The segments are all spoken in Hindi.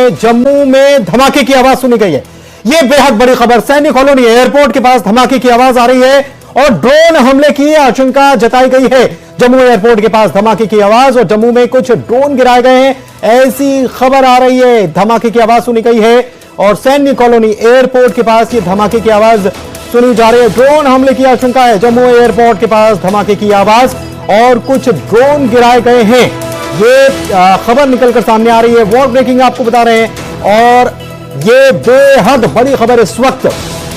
में जम्मू में धमाके की आवाज सुनी गई है। यह बेहद बड़ी खबर, सैन्य कॉलोनी एयरपोर्ट के पास धमाके की आवाज आ रही है और ड्रोन हमले की आशंका जताई गई है। जम्मू एयरपोर्ट के पास धमाके की आवाज और जम्मू में कुछ ड्रोन गिराए गए हैं, ऐसी खबर आ रही है। धमाके की आवाज सुनी गई है और सैन्य कॉलोनी एयरपोर्ट के पास ये धमाके की आवाज सुनी जा रही है। ड्रोन हमले की आशंका है। जम्मू एयरपोर्ट के पास धमाके की आवाज और कुछ ड्रोन गिराए गए हैं, ये खबर निकलकर सामने आ रही है। वॉर ब्रेकिंग आपको बता रहे हैं और ये बेहद बड़ी खबर इस वक्त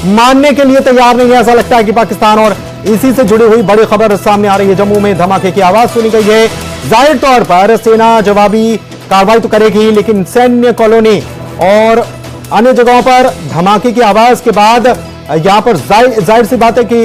मानने के लिए तैयार नहीं है। ऐसा लगता है कि पाकिस्तान और इसी से जुड़ी हुई बड़ी खबर सामने आ रही है। जम्मू में धमाके की आवाज सुनी गई है। जाहिर तौर पर सेना जवाबी कार्रवाई तो करेगी, लेकिन सैन्य कॉलोनी और अन्य जगहों पर धमाके की आवाज के बाद यहां पर जाहिर सी बात है कि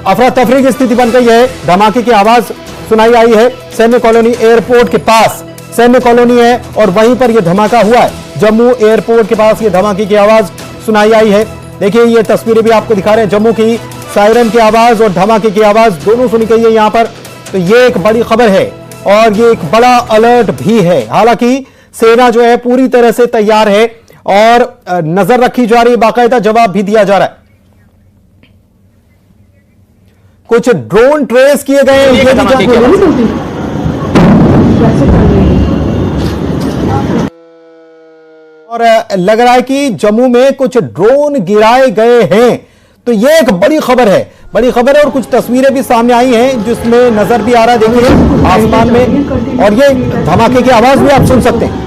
अफरा तफरी की स्थिति बन गई है। धमाके की आवाज सुनाई आई है। सैन्य कॉलोनी एयरपोर्ट के पास सैन्य कॉलोनी है और वहीं पर यह धमाका हुआ है। जम्मू एयरपोर्ट के पास यह धमाके की आवाज सुनाई आई है। देखिए, ये तस्वीरें भी आपको दिखा रहे हैं। जम्मू की सायरन की आवाज और धमाके की आवाज दोनों सुनी गई है यहां पर। तो ये एक बड़ी खबर है और ये एक बड़ा अलर्ट भी है। हालांकि सेना जो है पूरी तरह से तैयार है और नजर रखी जा रही है, बाकायदा जवाब भी दिया जा रहा है। कुछ ड्रोन ट्रेस किए गए हैं, ये भी और लग रहा है कि जम्मू में कुछ ड्रोन गिराए गए हैं। तो ये एक बड़ी खबर है, बड़ी खबर है और कुछ तस्वीरें भी सामने आई हैं जिसमें नजर भी आ रहा है, देखिए आसमान में, और ये धमाके की आवाज भी आप सुन सकते हैं।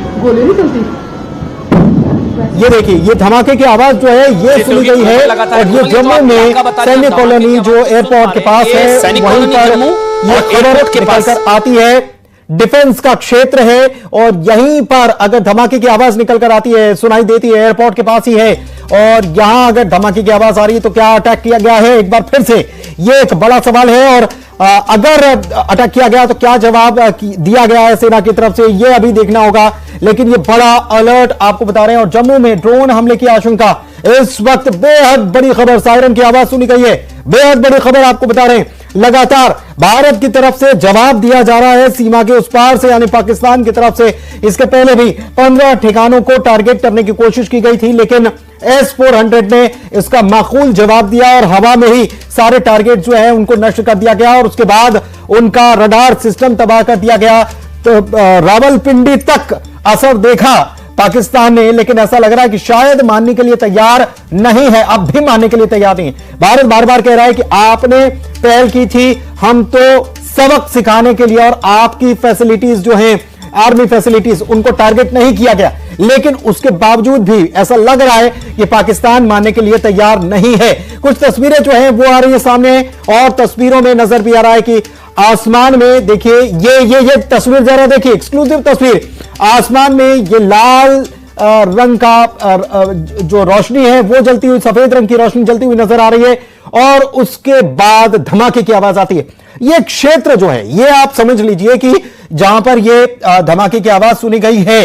ये देखिए, ये धमाके की आवाज जो है ये सुनी गई है और ये जम्मू में सैन्य कॉलोनी जो एयरपोर्ट के पास है वहीं पर ये खबर निकल कर आती है। डिफेंस का क्षेत्र है और यहीं पर अगर धमाके की आवाज निकल कर आती है, सुनाई देती है, एयरपोर्ट के पास ही है और यहां अगर धमाके की आवाज आ रही है तो क्या अटैक किया गया है? एक बार फिर से ये एक बड़ा सवाल है और अगर अटैक किया गया तो क्या जवाब दिया गया है सेना की तरफ से, ये अभी देखना होगा। लेकिन ये बड़ा अलर्ट आपको बता रहे हैं और जम्मू में ड्रोन हमले की आशंका, इस वक्त बेहद बड़ी खबर, सायरन की आवाज सुनी गई है, बेहद बड़ी खबर आपको बता रहे हैं। लगातार भारत की तरफ से जवाब दिया जा रहा है, सीमा के उस पार से यानी पाकिस्तान की तरफ से। इसके पहले भी 15 ठिकानों को टारगेट करने की कोशिश की गई थी, लेकिन S-400 ने इसका माकूल जवाब दिया और हवा में ही सारे टारगेट जो है उनको नष्ट कर दिया गया और उसके बाद उनका रडार सिस्टम तबाह कर दिया गया। तो रावलपिंडी तक असर देखा पाकिस्तान ने, लेकिन ऐसा लग रहा है कि शायद मानने के लिए तैयार नहीं है, अब भी मानने के लिए तैयार नहीं है। भारत बार बार कह रहा है कि आपने पहल की थी, हम तो सबक सिखाने के लिए, और आपकी फैसिलिटीज जो हैं, आर्मी फैसिलिटीज, उनको टारगेट नहीं किया गया। लेकिन उसके बावजूद भी ऐसा लग रहा है कि पाकिस्तान मानने के लिए तैयार नहीं है। कुछ तस्वीरें जो हैं वो आ रही है सामने और तस्वीरों में नजर भी आ रहा है कि आसमान में देखिए, ये तस्वीर जरा देखिए, एक्सक्लूसिव तस्वीर। आसमान में ये लाल रंग का जो रोशनी है वो जलती हुई, सफेद रंग की रोशनी जलती हुई नजर आ रही है और उसके बाद धमाके की आवाज आती है। ये क्षेत्र जो है ये आप समझ लीजिए कि जहां पर ये धमाके की आवाज सुनी गई है,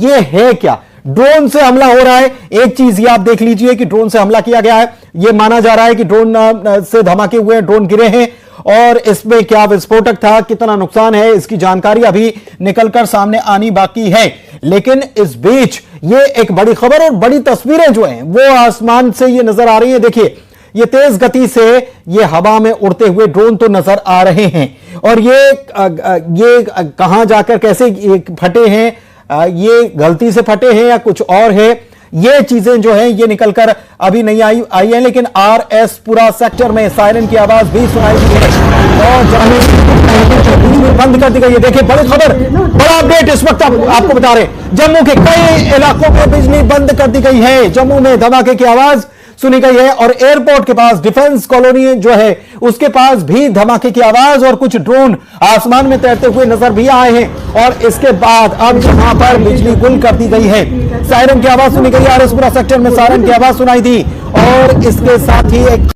ये है क्या? ड्रोन से हमला हो रहा है। एक चीज ये आप देख लीजिए कि ड्रोन से हमला किया गया है। ये माना जा रहा है कि ड्रोन से धमाके हुए हैं, ड्रोन गिरे हैं और इसमें क्या विस्फोटक था, कितना नुकसान है, इसकी जानकारी अभी निकलकर सामने आनी बाकी है। लेकिन इस बीच ये एक बड़ी खबर और बड़ी तस्वीरें जो हैं वो आसमान से ये नजर आ रही है। देखिए, ये तेज गति से ये हवा में उड़ते हुए ड्रोन तो नजर आ रहे हैं और ये कहां जाकर कैसे फटे हैं, ये गलती से फटे हैं या कुछ और है, ये चीजें जो हैं ये निकलकर अभी नहीं आई है। लेकिन RS पुरा सेक्टर में सायरन की आवाज भी सुनाई दी है और बंद कर दी गई है। देखिए, बड़ी खबर, बड़ा अपडेट इस वक्त आपको बता रहे हैं। जम्मू के कई इलाकों में बिजली बंद कर दी गई है। जम्मू में धमाके की आवाज सुनी गई है और एयरपोर्ट के पास डिफेंस कॉलोनी जो है उसके पास भी धमाके की आवाज और कुछ ड्रोन आसमान में तैरते हुए नजर भी आए हैं। और इसके बाद अब यहां पर बिजली गुल कर दी गई है। सायरन की आवाज सुनी गई, RS पुरा सेक्टर में सायरन की आवाज सुनाई दी और इसके साथ ही एक